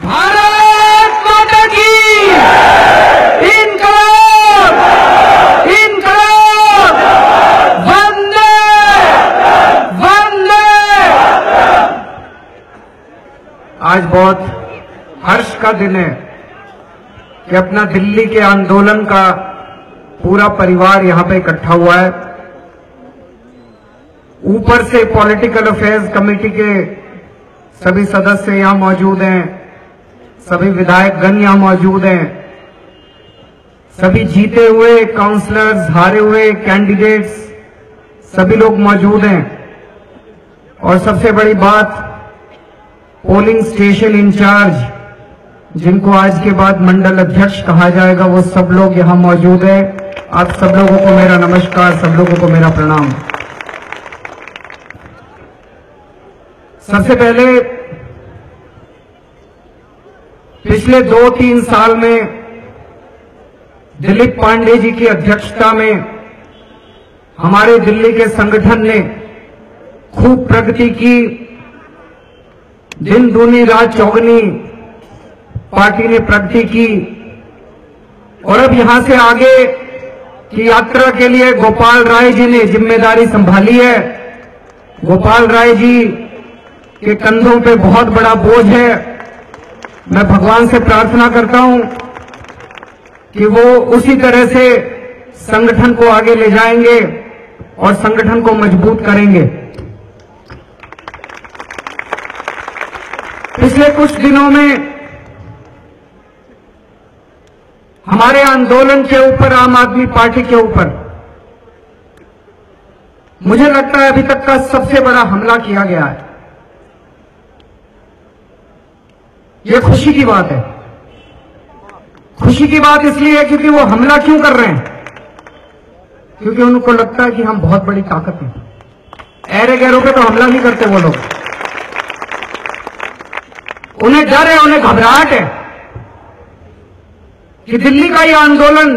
भारत माता की इनकलाब इनकलाब वंदे वंदे। आज बहुत हर्ष का दिन है कि अपना दिल्ली के आंदोलन का पूरा परिवार यहां पे इकट्ठा हुआ है। ऊपर से पॉलिटिकल अफेयर्स कमेटी के सभी सदस्य यहां मौजूद हैं, सभी विधायकगण यहां मौजूद हैं, सभी जीते हुए काउंसलर्स, हारे हुए कैंडिडेट्स, सभी लोग मौजूद हैं। और सबसे बड़ी बात, पोलिंग स्टेशन इंचार्ज, जिनको आज के बाद मंडल अध्यक्ष कहा जाएगा, वो सब लोग यहां मौजूद हैं। आप सब लोगों को मेरा नमस्कार, सब लोगों को मेरा प्रणाम। सबसे पहले पिछले 2-3 साल में दिलीप पांडे जी की अध्यक्षता में हमारे दिल्ली के संगठन ने खूब प्रगति की। दिन दूनी रात चौगनी पार्टी ने प्रगति की और अब यहां से आगे की यात्रा के लिए गोपाल राय जी ने जिम्मेदारी संभाली है। गोपाल राय जी के कंधों पे बहुत बड़ा बोझ है। मैं भगवान से प्रार्थना करता हूं कि वो उसी तरह से संगठन को आगे ले जाएंगे और संगठन को मजबूत करेंगे। पिछले कुछ दिनों में हमारे आंदोलन के ऊपर, आम आदमी पार्टी के ऊपर, मुझे लगता है अभी तक का सबसे बड़ा हमला किया गया है। ये खुशी की बात है। खुशी की बात इसलिए है क्योंकि वो हमला क्यों कर रहे हैं? क्योंकि उनको लगता है कि हम बहुत बड़ी ताकत हैं। ऐरे गैरों पे तो हमला नहीं करते वो लोग। उन्हें डर है, उन्हें घबराहट है कि दिल्ली का ये आंदोलन,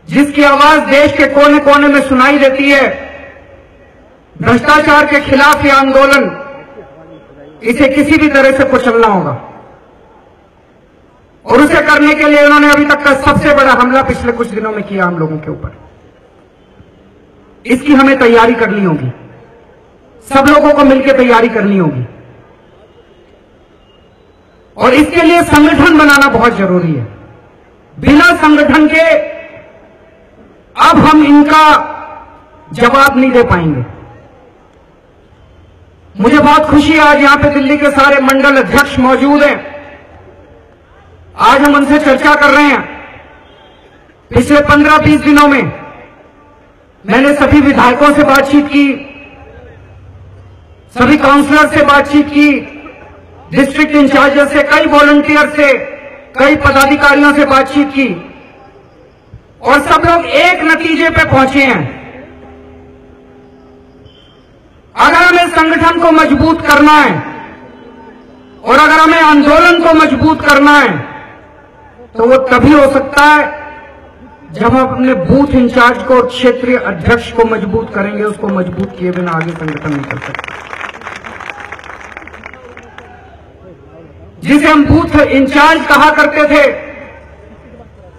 जिसकी आवाज देश के कोने कोने में सुनाई देती है, भ्रष्टाचार के खिलाफ ये आंदोलन, इसे किसी भी तरह से कुचलना होगा। और उसे करने के लिए उन्होंने अभी तक का सबसे बड़ा हमला पिछले कुछ दिनों में किया हम लोगों के ऊपर। इसकी हमें तैयारी करनी होगी, सब लोगों को मिलकर तैयारी करनी होगी और इसके लिए संगठन बनाना बहुत जरूरी है। बिना संगठन के अब हम इनका जवाब नहीं दे पाएंगे। मुझे बहुत खुशी है, आज यहां पे दिल्ली के सारे मंडल अध्यक्ष मौजूद हैं। आज हम उनसे चर्चा कर रहे हैं। पिछले 15-20 दिनों में मैंने सभी विधायकों से बातचीत की, सभी काउंसलर से बातचीत की, डिस्ट्रिक्ट इंचार्ज से, कई वॉलंटियर से, कई पदाधिकारियों से बातचीत की और सब लोग एक नतीजे पे पहुंचे हैं। अगर हमें संगठन को मजबूत करना है और अगर हमें आंदोलन को मजबूत करना है तो वो तभी हो सकता है जब हम अपने बूथ इंचार्ज को, क्षेत्रीय अध्यक्ष को मजबूत करेंगे। उसको मजबूत किए बिना आगे संगठन नहीं चल सकता। जिसे हम बूथ इंचार्ज कहा करते थे,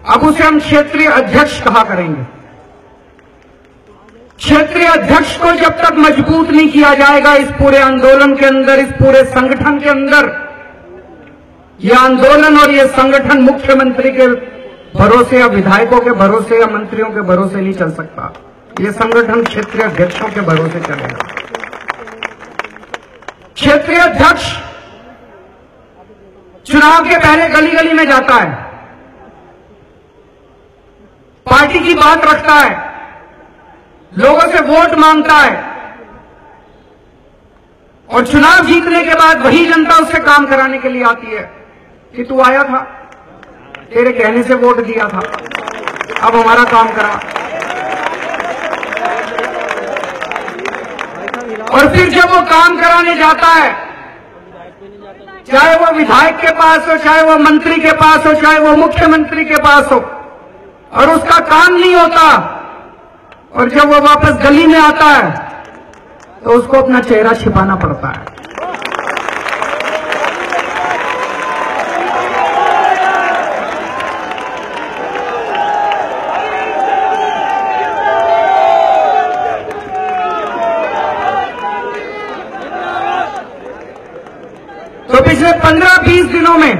अब उसे हम क्षेत्रीय अध्यक्ष कहा करेंगे। क्षेत्रीय अध्यक्ष को जब तक मजबूत नहीं किया जाएगा इस पूरे आंदोलन के अंदर, इस पूरे संगठन के अंदर, यह आंदोलन और यह संगठन मुख्यमंत्री के भरोसे या विधायकों के भरोसे या मंत्रियों के भरोसे नहीं चल सकता। यह संगठन क्षेत्रीय अध्यक्षों के भरोसे चलेगा। क्षेत्रीय अध्यक्ष चुनाव के पहले गली गली में जाता है, पार्टी की बात रखता है, लोगों से वोट मांगता है और चुनाव जीतने के बाद वही जनता उससे काम कराने के लिए आती है कि तू आया था, तेरे कहने से वोट दिया था, अब हमारा काम करा। और फिर जब वो काम कराने जाता है, चाहे वो विधायक के पास हो, चाहे वो मंत्री के पास हो, चाहे वो मुख्यमंत्री के पास हो, और उसका काम नहीं होता और जब वो वापस गली में आता है तो उसको अपना चेहरा छिपाना पड़ता है। तो पिछले 15-20 दिनों में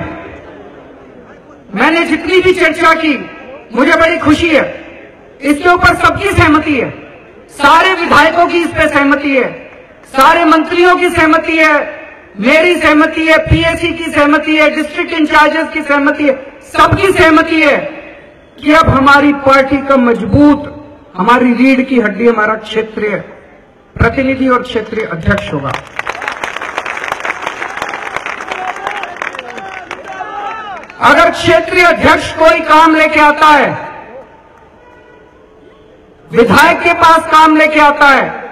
मैंने जितनी भी चर्चा की, मुझे बड़ी खुशी है, इसके ऊपर सबकी सहमति है, सारे विधायकों की इस पे सहमति है, सारे मंत्रियों की सहमति है, मेरी सहमति है, पीएसी की सहमति है, डिस्ट्रिक्ट इंचार्जेस की सहमति है, सबकी सहमति है कि अब हमारी पार्टी का मजबूत, हमारी रीढ़ की हड्डी हमारा क्षेत्रीय प्रतिनिधि और क्षेत्रीय अध्यक्ष होगा। अगर क्षेत्रीय अध्यक्ष कोई काम लेके आता है, विधायक के पास काम लेके आता है,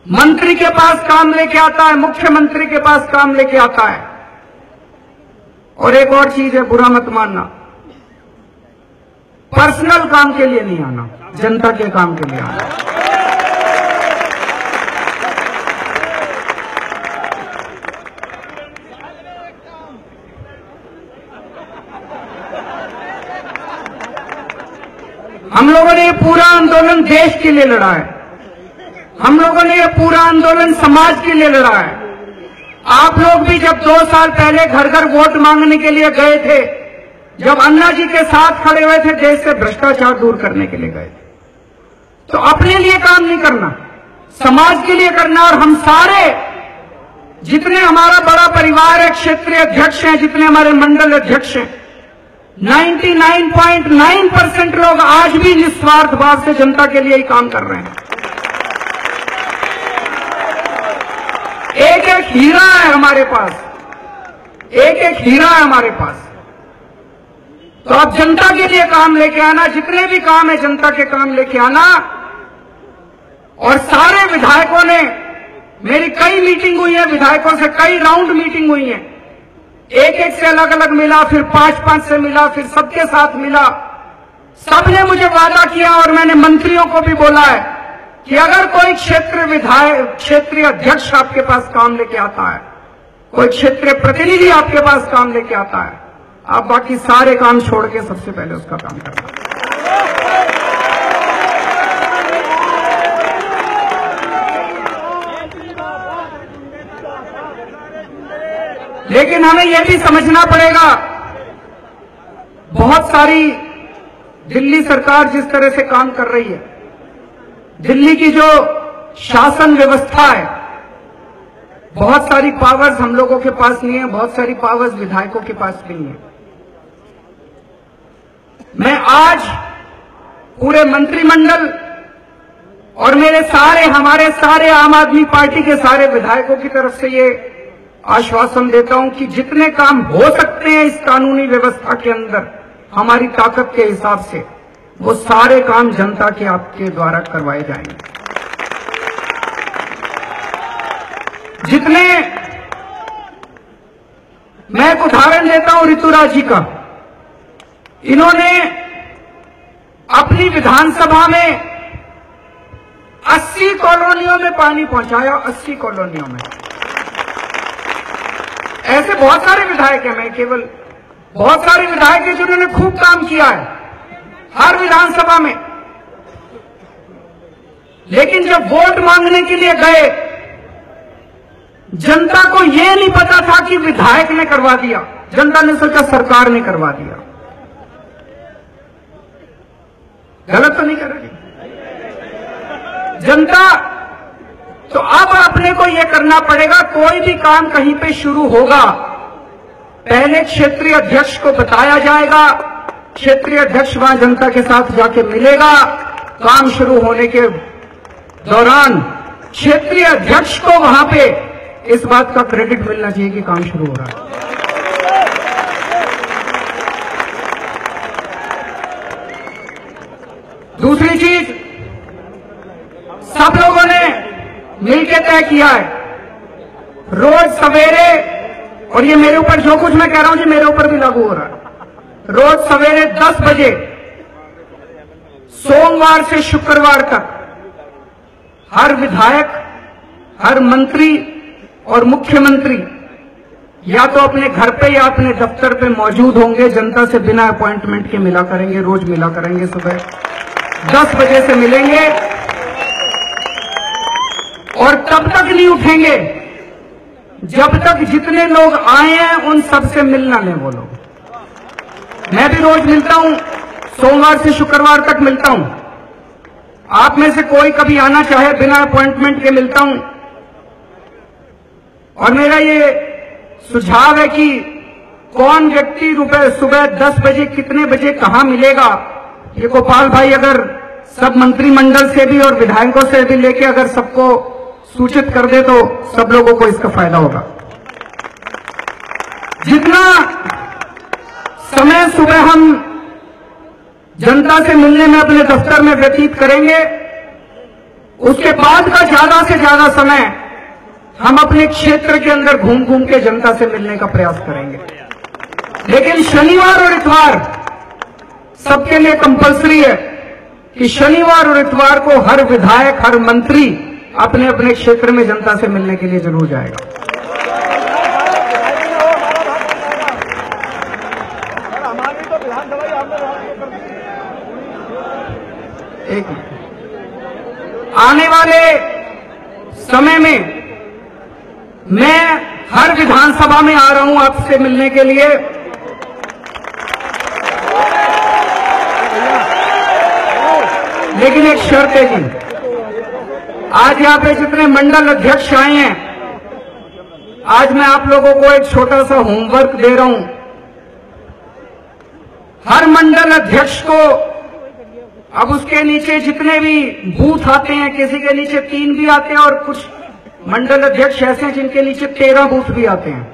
मंत्री के पास काम लेके आता है, मुख्यमंत्री के पास काम लेके आता है, और एक और चीज है, बुरा मत मानना, पर्सनल काम के लिए नहीं आना, जनता के काम के लिए आना। हम लोगों ने ये पूरा आंदोलन देश के लिए लड़ा है, हम लोगों ने ये पूरा आंदोलन समाज के लिए लड़ा है। आप लोग भी जब 2 साल पहले घर घर वोट मांगने के लिए गए थे, जब अन्ना जी के साथ खड़े हुए थे, देश से भ्रष्टाचार दूर करने के लिए गए थे, तो अपने लिए काम नहीं करना, समाज के लिए करना। और हम सारे, जितने हमारा बड़ा परिवार है, क्षेत्रीय अध्यक्ष हैं, जितने हमारे मंडल अध्यक्ष हैं, 99.9% लोग आज भी निस्वार्थ भाव से जनता के लिए ही काम कर रहे हैं। एक एक हीरा है हमारे पास, एक एक हीरा है हमारे पास। तो अब जनता के लिए काम लेके आना, जितने भी काम है जनता के काम लेके आना। और सारे विधायकों ने, मेरी कई मीटिंग हुई है विधायकों से, कई राउंड मीटिंग हुई है, एक एक से अलग अलग मिला, फिर 5-5 से मिला, फिर सबके साथ मिला। सबने मुझे वादा किया और मैंने मंत्रियों को भी बोला है कि अगर कोई क्षेत्रीय अध्यक्ष आपके पास काम लेके आता है, कोई क्षेत्रीय प्रतिनिधि आपके पास काम लेके आता है, आप बाकी सारे काम छोड़ के सबसे पहले उसका काम करना। लेकिन हमें यह भी समझना पड़ेगा, बहुत सारी दिल्ली सरकार जिस तरह से काम कर रही है, दिल्ली की जो शासन व्यवस्था है, बहुत सारी पावर्स हम लोगों के पास नहीं है, बहुत सारी पावर्स विधायकों के पास नहीं है। मैं आज पूरे मंत्रिमंडल और हमारे सारे आम आदमी पार्टी के सारे विधायकों की तरफ से ये आश्वासन देता हूं कि जितने काम हो सकते हैं इस कानूनी व्यवस्था के अंदर हमारी ताकत के हिसाब से, वो सारे काम जनता के आपके द्वारा करवाए जाएंगे। जितने, मैं एक उदाहरण देता हूं ऋतुराज जी का। इन्होंने अपनी विधानसभा में 80 कॉलोनियों में पानी पहुंचाया, 80 कॉलोनियों में। ऐसे बहुत सारे विधायक हैं, मैं केवल बहुत सारे विधायक हैं जिन्होंने खूब काम किया है हर विधानसभा में। लेकिन जब वोट मांगने के लिए गए, जनता को यह नहीं पता था कि विधायक ने करवा दिया, जनता ने सोचा सरकार ने करवा दिया। गलत तो नहीं कर रही जनता? तो अब अपने को यह करना पड़ेगा, कोई भी काम कहीं पे शुरू होगा, पहले क्षेत्रीय अध्यक्ष को बताया जाएगा, क्षेत्रीय अध्यक्ष वहां जनता के साथ जाके मिलेगा, काम शुरू होने के दौरान क्षेत्रीय अध्यक्ष को वहां पे इस बात का क्रेडिट मिलना चाहिए कि काम शुरू हो रहा है। दूसरी चीज, सब लोगों ने मिलकर तय किया है, रोज सवेरे, और ये मेरे ऊपर जो कुछ मैं कह रहा हूं जी मेरे ऊपर भी लागू हो रहा है, रोज सवेरे 10 बजे सोमवार से शुक्रवार तक हर विधायक, हर मंत्री और मुख्यमंत्री या तो अपने घर पे या अपने दफ्तर पे मौजूद होंगे, जनता से बिना अपॉइंटमेंट के मिला करेंगे, रोज मिला करेंगे, सुबह 10 बजे से मिलेंगे और तब तक नहीं उठेंगे जब तक जितने लोग आए हैं उन सबसे मिलना लें वो लोग। मैं भी रोज मिलता हूं, सोमवार से शुक्रवार तक मिलता हूं। आप में से कोई कभी आना चाहे बिना अपॉइंटमेंट के मिलता हूं। और मेरा ये सुझाव है कि कौन व्यक्ति सुबह 10 बजे कितने बजे कहां मिलेगा, ये गोपाल भाई अगर सब मंत्रिमंडल से भी और विधायकों से भी लेके अगर सबको सूचित कर दे तो सब लोगों को इसका फायदा होगा। जितना समय सुबह हम जनता से मिलने में अपने दफ्तर में व्यतीत करेंगे, उसके बाद का ज्यादा से ज्यादा समय हम अपने क्षेत्र के अंदर घूम घूम के जनता से मिलने का प्रयास करेंगे। लेकिन शनिवार और इतवार सबके लिए कंपलसरी है कि शनिवार और इतवार को हर विधायक, हर मंत्री अपने अपने क्षेत्र में जनता से मिलने के लिए जरूर जाएगा। एक आने वाले समय में मैं हर विधानसभा में आ रहा हूं आपसे मिलने के लिए। लेकिन एक शर्त है जी, आज यहां पे जितने मंडल अध्यक्ष आए हैं, आज मैं आप लोगों को एक छोटा सा होमवर्क दे रहा हूं। हर मंडल अध्यक्ष को, अब उसके नीचे जितने भी बूथ आते हैं, किसी के नीचे 3 भी आते हैं और कुछ मंडल अध्यक्ष ऐसे हैं जिनके नीचे 13 बूथ भी आते हैं।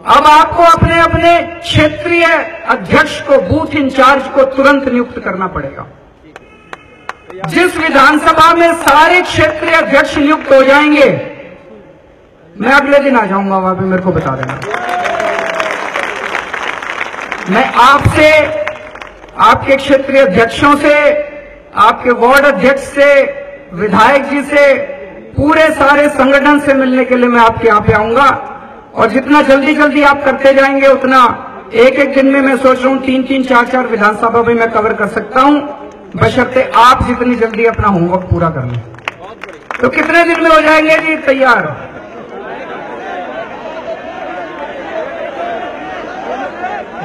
अब आपको अपने अपने क्षेत्रीय अध्यक्ष को, बूथ इंचार्ज को तुरंत नियुक्त करना पड़ेगा। जिस विधानसभा में सारे क्षेत्रीय अध्यक्ष नियुक्त हो जाएंगे, मैं अगले दिन आ जाऊंगा, वहां पे मेरे को बता देना। मैं आपसे, आपके क्षेत्रीय अध्यक्षों से, आपके वार्ड अध्यक्ष से, विधायक जी से, पूरे सारे संगठन से मिलने के लिए मैं आपके यहां पे आऊंगा। और जितना जल्दी जल्दी आप करते जाएंगे उतना एक एक दिन में मैं सोच रहा हूं 3-3, 4-4 विधानसभा भी मैं कवर कर सकता हूं, बशर्ते आप जितनी जल्दी अपना होमवर्क पूरा कर लें। तो कितने दिन में हो जाएंगे जी तैयार?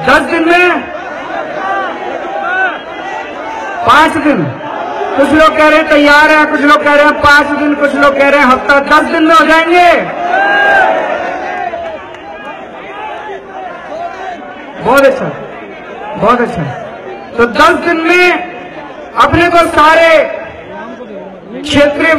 10 दिन में? 5 दिन? कुछ लोग कह रहे हैं तैयार है, कुछ लोग कह रहे हैं 5 दिन, कुछ लोग कह रहे हैं हफ्ता। 10 दिन में हो जाएंगे? बहुत अच्छा, बहुत अच्छा। तो 10 दिन में अपने को सारे क्षेत्रीय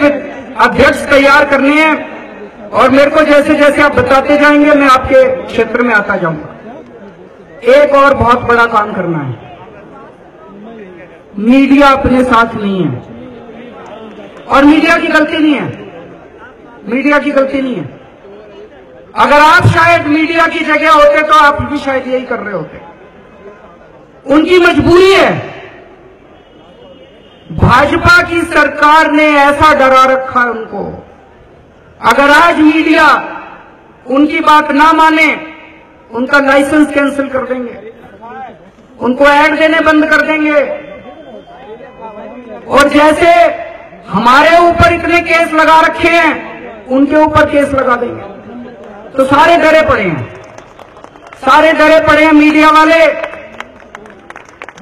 अध्यक्ष तैयार करने हैं और मेरे को जैसे जैसे आप बताते जाएंगे मैं आपके क्षेत्र में आता जाऊंगा। एक और बहुत बड़ा काम करना है, मीडिया अपने साथ नहीं है और मीडिया की गलती नहीं है, मीडिया की गलती नहीं है। अगर आप शायद मीडिया की जगह होते तो आप भी शायद यही कर रहे होते। उनकी मजबूरी है। भाजपा की सरकार ने ऐसा डरा रखा है उनको, अगर आज मीडिया उनकी बात ना माने उनका लाइसेंस कैंसिल कर देंगे, उनको ऐड देने बंद कर देंगे। और जैसे हमारे ऊपर इतने केस लगा रखे हैं उनके ऊपर केस लगा देंगे। तो सारे डरे पड़े हैं, सारे डरे पड़े हैं मीडिया वाले।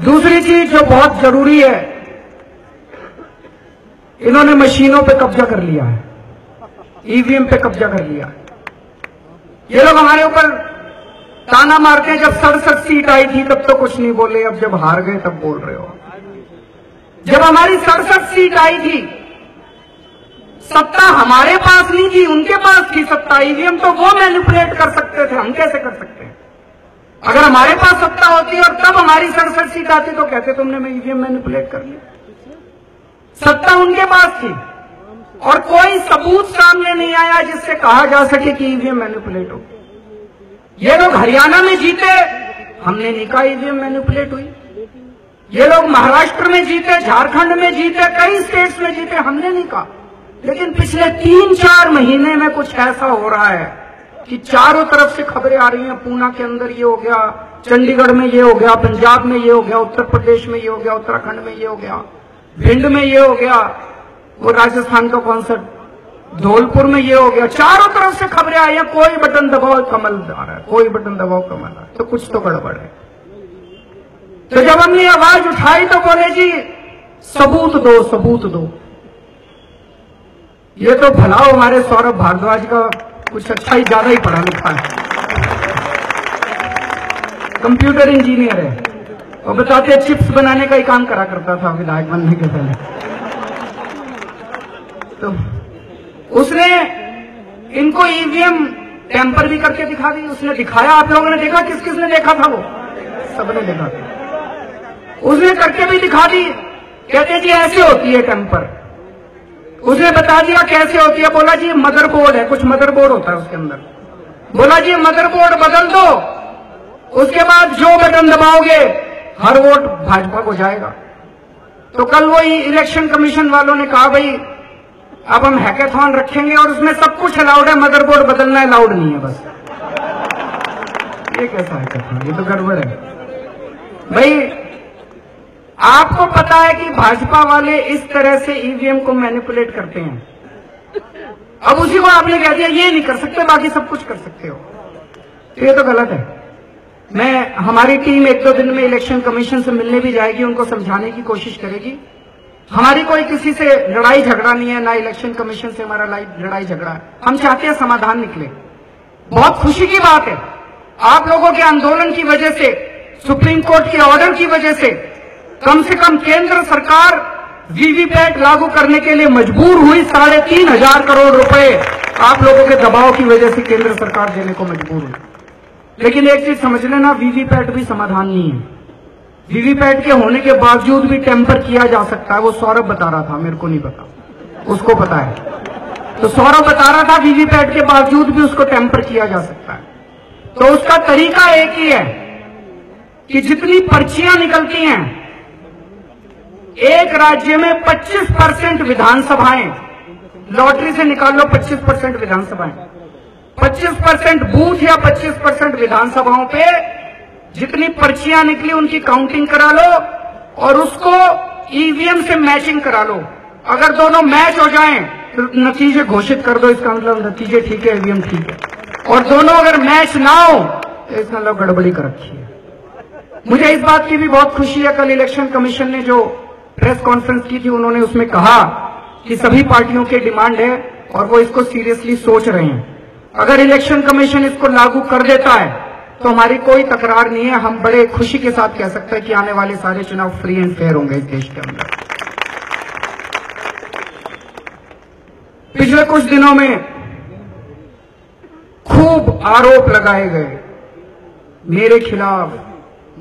दूसरी चीज जो बहुत जरूरी है, इन्होंने मशीनों पे कब्जा कर लिया है, ईवीएम पे कब्जा कर लिया है। ये लोग हमारे ऊपर ताना मारते हैं, जब 67 सीट आई थी तब तो कुछ नहीं बोले, अब जब हार गए तब बोल रहे हो। जब हमारी 67 सीट आई थी, सत्ता हमारे पास नहीं थी, उनके पास थी सत्ता। ईवीएम तो वो मैनिपुलेट कर सकते थे, हम कैसे कर सकते हैं? अगर हमारे पास सत्ता होती और तब हमारी 67 सीट आती तो कहते तुमने ईवीएम मैनिपुलेट कर लिया। सत्ता उनके पास थी और कोई सबूत सामने नहीं आया जिससे कहा जा सके कि ईवीएम मैनिपुलेट हो। ये लोग हरियाणा में जीते, हमने नहीं कहा ईवीएम मैनिपुलेट हुई। ये लोग महाराष्ट्र में जीते, झारखंड में जीते, कई स्टेट्स में जीते, हमने नहीं कहा। लेकिन पिछले 3-4 महीने में कुछ ऐसा हो रहा है कि चारों तरफ से खबरें आ रही हैं, पूना के अंदर ये हो गया, चंडीगढ़ में ये हो गया, पंजाब में ये हो गया, उत्तर प्रदेश में ये हो गया, उत्तराखंड में ये हो गया, भिंड में ये हो गया, वो राजस्थान का कौन सा धौलपुर में ये हो गया, चारों तरफ से खबरें आई हैं, कोई बटन दबाओ कमल आ रहा है, कोई बटन दबाओ कमल आ रहा है, तो कुछ तो गड़बड़ है। तो जब हमने आवाज उठाई तो बोले जी सबूत दो, सबूत दो। ये तो भला हमारे सौरभ भारद्वाज का कुछ अच्छा ही ज्यादा ही पढ़ा लिखा है, कंप्यूटर इंजीनियर है, और बताते चिप्स बनाने का ही काम करा करता था विधायक बनने के पहले। तो उसने इनको ईवीएम टेम्पर भी करके दिखा दी, उसने दिखाया, आप लोगों ने देखा, किस किसने देखा था? वो सबने देखा था। उसने करके भी दिखा दी, कहते जी ऐसे होती है टेम्पर। उसने बता दिया कैसे होती है, बोला जी मदरबोर्ड है, कुछ मदरबोर्ड होता है उसके अंदर, बोला जी मदरबोर्ड बदल दो, उसके बाद जो बटन दबाओगे हर वोट भाजपा को जाएगा। तो कल वही इलेक्शन कमीशन वालों ने कहा भाई अब हम हैकेथॉन रखेंगे और उसमें सब कुछ अलाउड है, मदरबोर्ड बदलना अलाउड नहीं है बस। ये कैसा हैकेथॉन, ये तो गड़बड़ है भाई। आपको पता है कि भाजपा वाले इस तरह से ईवीएम को मैनिपुलेट करते हैं, अब उसी को आपने कह दिया ये नहीं कर सकते, बाकी सब कुछ कर सकते हो, तो ये तो गलत है। हमारी टीम एक दो दिन में इलेक्शन कमीशन से मिलने भी जाएगी, उनको समझाने की कोशिश करेगी। हमारी कोई किसी से लड़ाई झगड़ा नहीं है, ना इलेक्शन कमीशन से हमारा लड़ाई झगड़ा है, हम चाहते हैं समाधान निकले। बहुत खुशी की बात है, आप लोगों के आंदोलन की वजह से, सुप्रीम कोर्ट के ऑर्डर की वजह से कम से कम केंद्र सरकार वीवीपैट लागू करने के लिए मजबूर हुई। 3,500 करोड़ रुपए आप लोगों के दबाव की वजह से केंद्र सरकार देने को मजबूर हुई। लेकिन एक चीज समझ लेना, वीवीपैट भी समाधान नहीं है। वीवीपैट के होने के बावजूद भी टेम्पर किया जा सकता है, वो सौरभ बता रहा था, मेरे को नहीं पता, उसको पता है। तो सौरभ बता रहा था वीवीपैट के बावजूद भी उसको टेम्पर किया जा सकता है। तो उसका तरीका एक ही है कि जितनी पर्चियां निकलती हैं, एक राज्य में 25% विधानसभाएं, लॉटरी से निकाल लो 25% विधानसभाएं, 25% बूथ या 25% विधानसभाओं पे जितनी पर्चियां निकली उनकी काउंटिंग करा लो और उसको ईवीएम से मैचिंग करा लो। अगर दोनों मैच हो जाएं तो नतीजे घोषित कर दो, इसका मतलब नतीजे ठीक है, ईवीएम ठीक है। और दोनों अगर मैच ना हो तो इसका मतलब गड़बड़ी कर रखी है। मुझे इस बात की भी बहुत खुशी है, कल इलेक्शन कमीशन ने जो प्रेस कॉन्फ्रेंस की थी, उन्होंने उसमें कहा कि सभी पार्टियों की डिमांड है और वो इसको सीरियसली सोच रहे हैं। अगर इलेक्शन कमीशन इसको लागू कर देता है तो हमारी कोई तकरार नहीं है, हम बड़े खुशी के साथ कह सकते हैं कि आने वाले सारे चुनाव फ्री एंड फेयर होंगे इस देश के अंदर। पिछले कुछ दिनों में खूब आरोप लगाए गए मेरे खिलाफ,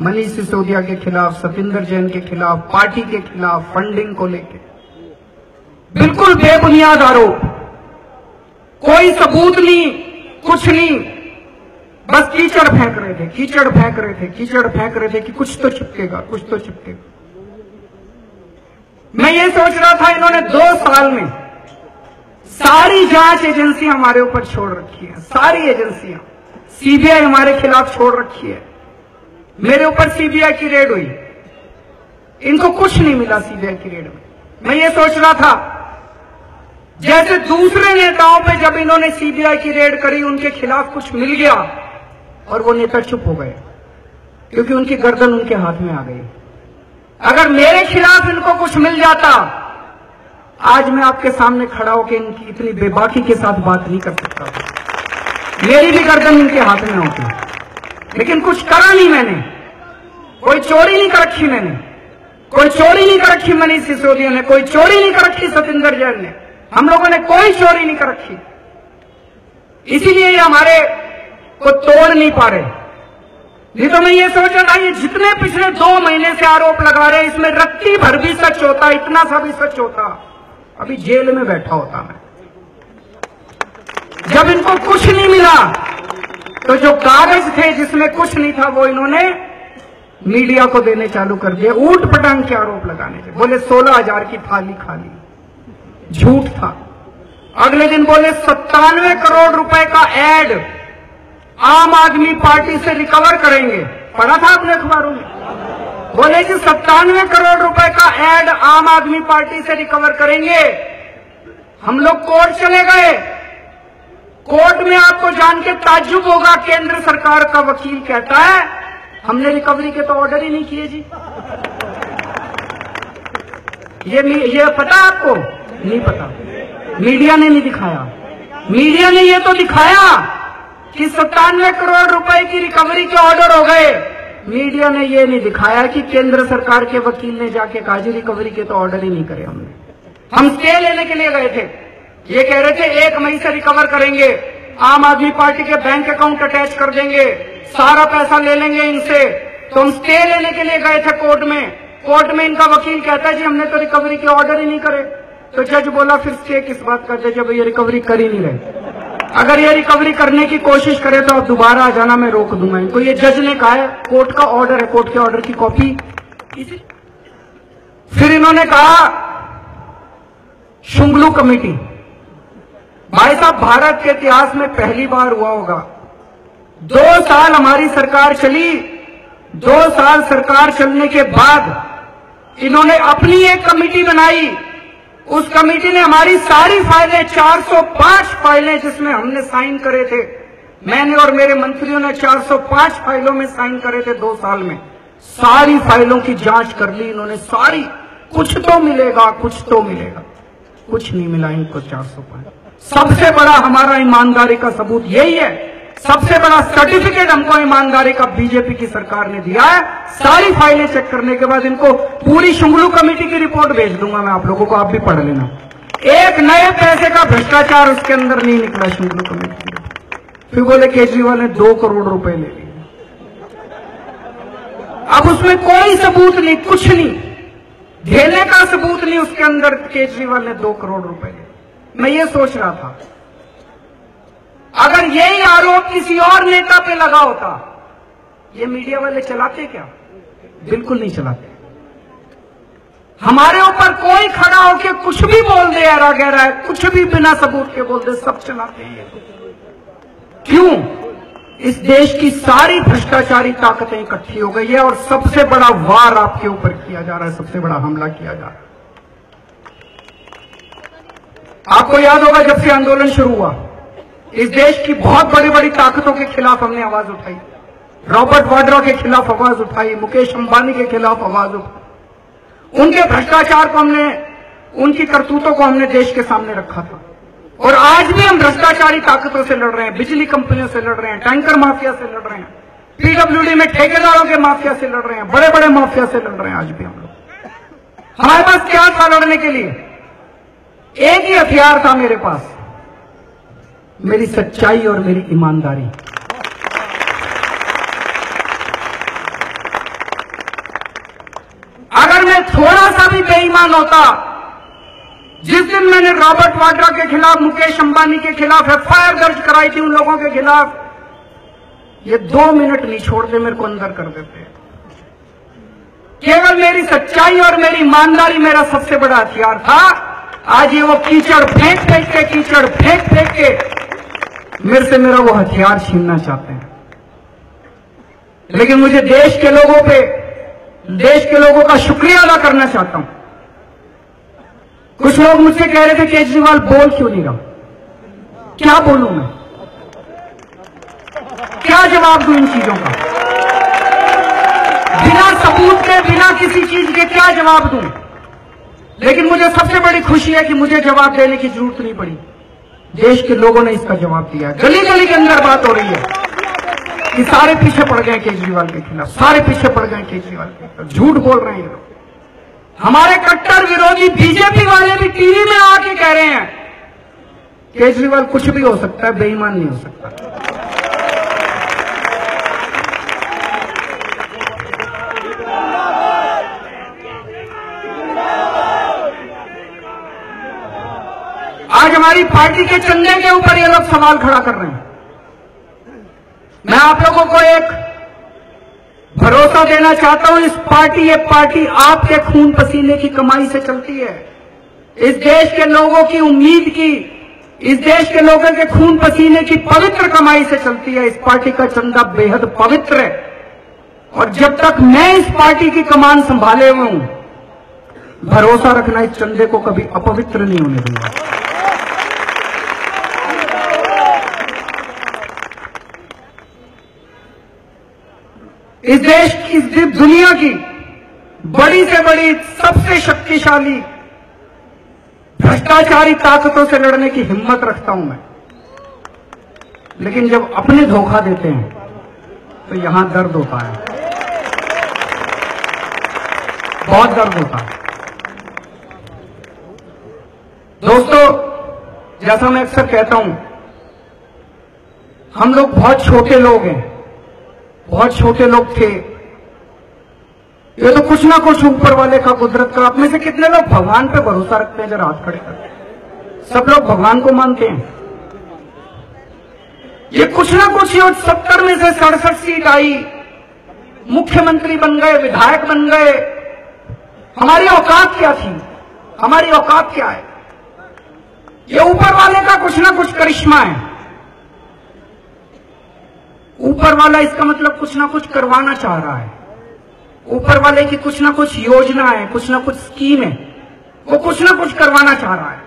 मनीष सिसोदिया के खिलाफ, सतिंदर जैन के खिलाफ, पार्टी के खिलाफ, फंडिंग को लेकर बिल्कुल बेबुनियाद आरोप, कोई सबूत नहीं, कुछ नहीं, बस कीचड़ फेंक रहे थे, कीचड़ फेंक रहे थे, कीचड़ फेंक रहे थे कि कुछ तो चिपकेगा, कुछ तो चिपकेगा। मैं ये सोच रहा था इन्होंने 2 साल में सारी जांच एजेंसियां हमारे ऊपर छोड़ रखी है, सारी एजेंसियां, सीबीआई हमारे खिलाफ छोड़ रखी है। मेरे ऊपर सीबीआई की रेड हुई, इनको कुछ नहीं मिला सीबीआई की रेड में। मैं ये सोच रहा था जैसे दूसरे नेताओं पे जब इन्होंने सीबीआई की रेड करी उनके खिलाफ कुछ मिल गया और वो नेता चुप हो गए क्योंकि उनकी गर्दन उनके हाथ में आ गई। अगर मेरे खिलाफ इनको कुछ मिल जाता, आज मैं आपके सामने खड़ा होकर इनकी इतनी बेबाकी के साथ बात नहीं कर सकता, मेरी भी गर्दन इनके हाथ में होती। लेकिन कुछ करा नहीं मैंने, कोई चोरी नहीं कर रखी मैंने, कोई चोरी नहीं कर रखी मनीष सिसोदिया ने, कोई चोरी नहीं कर रखी सतिंदर जैन ने, हम लोगों ने कोई चोरी नहीं कर रखी। इसीलिए ये हमारे को तोड़ नहीं पा रहे। नहीं तो मैं ये सोच रहा था, ये जितने पिछले 2 महीने से आरोप लगा रहे हैं, इसमें रत्ती भर भी सच होता, इतना सा भी सच होता, अभी जेल में बैठा होता मैं। जब इनको कुछ नहीं मिला तो जो कागज थे जिसमें कुछ नहीं था वो इन्होंने मीडिया को देने चालू कर दिया, ऊट पटांग के आरोप लगाने थे। बोले 16,000 की थाली खाली, झूठ था। अगले दिन बोले 97 करोड़ रुपए का एड आम आदमी पार्टी से रिकवर करेंगे, पढ़ा था आपने अखबारों में। बोले कि 97 करोड़ रुपए का एड आम आदमी पार्टी से रिकवर करेंगे। हम लोग कोर्ट चले गए। कोर्ट में आपको जान के ताज्जुब होगा, केंद्र सरकार का वकील कहता है हमने रिकवरी के तो ऑर्डर ही नहीं किए जी। ये पता आपको? नहीं पता। मीडिया ने नहीं दिखाया। मीडिया ने ये तो दिखाया कि 97 करोड़ रुपए की रिकवरी के ऑर्डर हो गए। मीडिया ने ये नहीं दिखाया कि केंद्र सरकार के वकील ने जाके कहा जी रिकवरी के तो ऑर्डर ही नहीं करे हमने। हम स्टे लेने के लिए गए थे, ये कह रहे थे 1 मई से रिकवर करेंगे, आम आदमी पार्टी के बैंक अकाउंट अटैच कर देंगे, सारा पैसा ले लेंगे इनसे। तो हम स्टे लेने के लिए गए थे कोर्ट में। कोर्ट में इनका वकील कहता है जी हमने तो रिकवरी के ऑर्डर ही नहीं करे। तो जज बोला फिर स्टे किस बात करते जब ये रिकवरी कर ही नहीं रहे। अगर ये रिकवरी करने की कोशिश करे तो आप दोबारा आ जाना, मैं रोक दूंगा इनको। ये जज ने कहा है, कोर्ट का ऑर्डर है, कोर्ट के ऑर्डर की कॉपी। फिर इन्होंने कहा शुंगलू कमेटी। भाई साहब, भारत के इतिहास में पहली बार हुआ होगा, 2 साल हमारी सरकार चली, 2 साल सरकार चलने के बाद इन्होंने अपनी एक कमेटी बनाई। उस कमेटी ने हमारी सारी फाइलें, 405 फाइलें जिसमें हमने साइन करे थे, मैंने और मेरे मंत्रियों ने 405 फाइलों में साइन करे थे 2 साल में, सारी फाइलों की जांच कर ली इन्होंने सारी। कुछ तो मिलेगा, कुछ तो मिलेगा, कुछ नहीं मिला इनको 405। सबसे बड़ा हमारा ईमानदारी का सबूत यही है, सबसे बड़ा सर्टिफिकेट हमको ईमानदारी का बीजेपी की सरकार ने दिया है। सारी फाइलें चेक करने के बाद इनको पूरी शुंगलू कमेटी की रिपोर्ट भेज दूंगा मैं आप लोगों को, आप भी पढ़ लेना। एक नए पैसे का भ्रष्टाचार उसके अंदर नहीं निकला शुंगलू कमेटी। फिर बोले केजरीवाल ने 2 करोड़ रुपए ले लिए। अब उसमें कोई सबूत नहीं, कुछ नहीं, ढेले का सबूत नहीं उसके अंदर। केजरीवाल ने 2 करोड़ रुपए लिए। मैं ये सोच रहा था अगर यही आरोप किसी और नेता पे लगा होता, ये मीडिया वाले चलाते क्या? बिल्कुल नहीं चलाते। हमारे ऊपर कोई खड़ा होके कुछ भी बोल दे, ऐरा गहरा है, कुछ भी बिना सबूत के बोल दे, सब चलाते हैं। क्यों? इस देश की सारी भ्रष्टाचारी ताकतें इकट्ठी हो गई है और सबसे बड़ा वार आपके ऊपर किया जा रहा है, सबसे बड़ा हमला किया जा रहा है। आपको याद होगा जब से आंदोलन शुरू हुआ, इस देश की बहुत बड़ी बड़ी ताकतों के खिलाफ हमने आवाज उठाई। रॉबर्ट वाड्रा के खिलाफ आवाज उठाई, मुकेश अंबानी के खिलाफ आवाज उठाई। उनके भ्रष्टाचार को हमने, उनकी करतूतों को हमने देश के सामने रखा था। और आज भी हम भ्रष्टाचारी ताकतों से लड़ रहे हैं, बिजली कंपनियों से लड़ रहे हैं, टैंकर माफिया से लड़ रहे हैं, पीडब्ल्यूडी में ठेकेदारों के माफिया से लड़ रहे हैं, बड़े बड़े माफिया से लड़ रहे हैं। आज भी हम लोग, हमारे पास क्या था लड़ने के लिए? एक ही हथियार था मेरे पास, मेरी सच्चाई और मेरी ईमानदारी। अगर मैं थोड़ा सा भी बेईमान होता, जिस दिन मैंने रॉबर्ट वाड्रा के खिलाफ, मुकेश अंबानी के खिलाफ एफआईआर दर्ज कराई थी, उन लोगों के खिलाफ, ये 2 मिनट नहीं छोड़ते, मेरे को अंदर कर देते। केवल मेरी सच्चाई और मेरी ईमानदारी मेरा सबसे बड़ा हथियार था। आज ये वो कीचड़ फेंक फेंक के, कीचड़ फेंक फेंक के मेरे से मेरा वो हथियार छीनना चाहते हैं। लेकिन मुझे देश के लोगों पे, देश के लोगों का शुक्रिया अदा करना चाहता हूं। कुछ लोग मुझसे कह रहे थे केजरीवाल बोल क्यों नहीं रहा? क्या बोलूं मैं? क्या जवाब दूं इन चीजों का? बिना सबूत के, बिना किसी चीज के क्या जवाब दूं? लेकिन मुझे सबसे बड़ी खुशी है कि मुझे जवाब देने की जरूरत नहीं पड़ी। देश के लोगों ने इसका जवाब दिया है। गली गली के अंदर बात हो रही है कि सारे पीछे पड़ गए केजरीवाल के खिलाफ, सारे पीछे पड़ गए केजरीवाल के खिलाफ। झूठ बोल रहे हैं लोग। हमारे कट्टर विरोधी बीजेपी वाले भी टीवी में आके कह रहे हैं केजरीवाल कुछ भी हो सकता है, बेईमान नहीं हो सकता। आज हमारी पार्टी के चंदे के ऊपर ये लोग सवाल खड़ा कर रहे हैं। मैं आप लोगों को एक भरोसा देना चाहता हूं, इस पार्टी, ये पार्टी आपके खून पसीने की कमाई से चलती है। इस देश के लोगों की उम्मीद की, इस देश के लोगों के खून पसीने की पवित्र कमाई से चलती है। इस पार्टी का चंदा बेहद पवित्र है और जब तक मैं इस पार्टी की कमान संभाले हुए हूं, भरोसा रखना इस चंदे को कभी अपवित्र नहीं होने दूंगा। इस देश की, इस दुनिया की बड़ी से बड़ी, सबसे शक्तिशाली भ्रष्टाचारी ताकतों से लड़ने की हिम्मत रखता हूं मैं। लेकिन जब अपने धोखा देते हैं तो यहां दर्द होता है, बहुत दर्द होता है। दोस्तों, जैसा मैं अक्सर कहता हूं, हम लोग बहुत छोटे लोग हैं, बहुत छोटे लोग थे। ये तो कुछ ना कुछ ऊपर वाले का, कुदरत का। आप में से कितने लोग भगवान पे भरोसा रखते हैं? जरा हाथ खड़े कर। सब लोग भगवान को मानते हैं। ये कुछ ना कुछ, 70 में से 67 सीट आई, मुख्यमंत्री बन गए, विधायक बन गए। हमारी औकात क्या थी? हमारी औकात क्या है? ये ऊपर वाले का कुछ ना कुछ करिश्मा है। ऊपर वाला, इसका मतलब कुछ ना कुछ करवाना चाह रहा है। ऊपर वाले की कुछ ना कुछ योजना है, कुछ ना कुछ स्कीम है, वो कुछ ना कुछ करवाना चाह रहा है।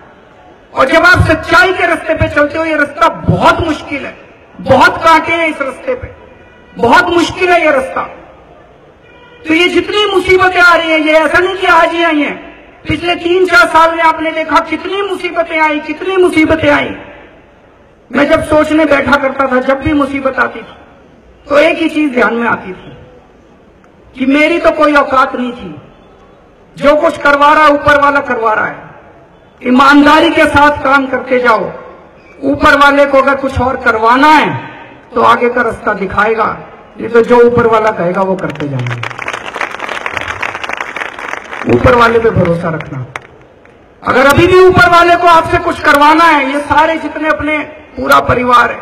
और जब आप सच्चाई के रास्ते पे चलते हो, ये रास्ता बहुत मुश्किल है, बहुत कांटे हैं इस रास्ते पे, बहुत मुश्किल है ये रास्ता। तो ये जितनी मुसीबतें आ रही हैं, ये ऐसा नहीं कि आज ही आई हैं। पिछले 3-4 साल में आपने देखा कितनी मुसीबतें आई, कितनी मुसीबतें आई। मैं जब सोचने बैठा करता था, जब भी मुसीबत आती थी, तो एक ही चीज ध्यान में आती थी कि मेरी तो कोई औकात नहीं थी। जो कुछ करवा रहा है, ऊपर वाला करवा रहा है। ईमानदारी के साथ काम करते जाओ। ऊपर वाले को अगर कुछ और करवाना है तो आगे का रास्ता दिखाएगा, नहीं तो जो ऊपर वाला कहेगा वो करते जाएंगे। ऊपर वाले पे भरोसा रखना। अगर अभी भी ऊपर वाले को आपसे कुछ करवाना है, ये सारे जितने अपने पूरा परिवार है,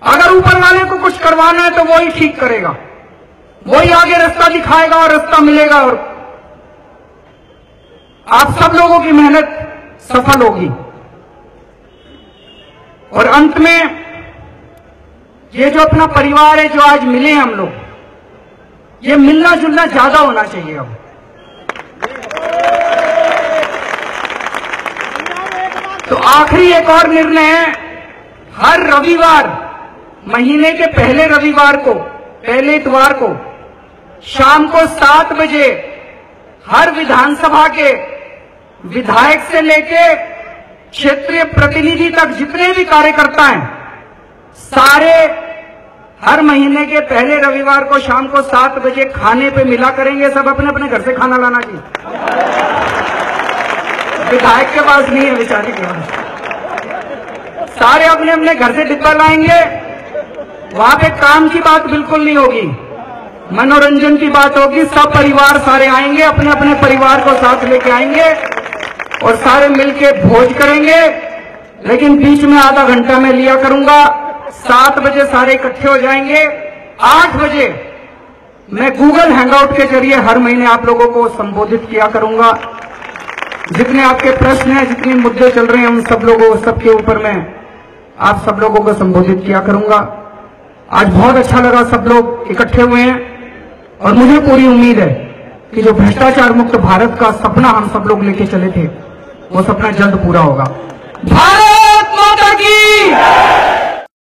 अगर ऊपर वाले को कुछ करवाना है तो वो ही ठीक करेगा, वही आगे रास्ता दिखाएगा और रास्ता मिलेगा, और आप सब लोगों की मेहनत सफल होगी। और अंत में ये जो अपना परिवार है, जो आज मिले हैं हम लोग, ये मिलना जुलना ज्यादा होना चाहिए। अब तो आखिरी एक और निर्णय है, हर रविवार, महीने के पहले रविवार को, पहले इतवार को शाम को 7 बजे हर विधानसभा के विधायक से लेके क्षेत्रीय प्रतिनिधि तक जितने भी कार्यकर्ता हैं, सारे हर महीने के पहले रविवार को शाम को 7 बजे खाने पे मिला करेंगे। सब अपने अपने घर से खाना लाना चाहिए, विधायक के पास नहीं है, बेचारे के पास। सारे अपने अपने घर से डिब्बा लाएंगे। वहां पे काम की बात बिल्कुल नहीं होगी, मनोरंजन की बात होगी। सब परिवार सारे आएंगे, अपने अपने परिवार को साथ लेके आएंगे और सारे मिलके भोज करेंगे। लेकिन बीच में आधा घंटा मैं लिया करूंगा। 7 बजे सारे इकट्ठे हो जाएंगे। 8 बजे मैं गूगल हैंगआउट के जरिए हर महीने आप लोगों को संबोधित किया करूंगा। जितने आपके प्रश्न हैं, जितने मुद्दे चल रहे हैं, उन सब लोगों, सबके ऊपर मैं आप सब लोगों को संबोधित किया करूंगा। आज बहुत अच्छा लगा, सब लोग इकट्ठे हुए हैं और मुझे पूरी उम्मीद है कि जो भ्रष्टाचार मुक्त भारत का सपना हम सब लोग लेके चले थे, वो सपना जल्द पूरा होगा। भारत माता की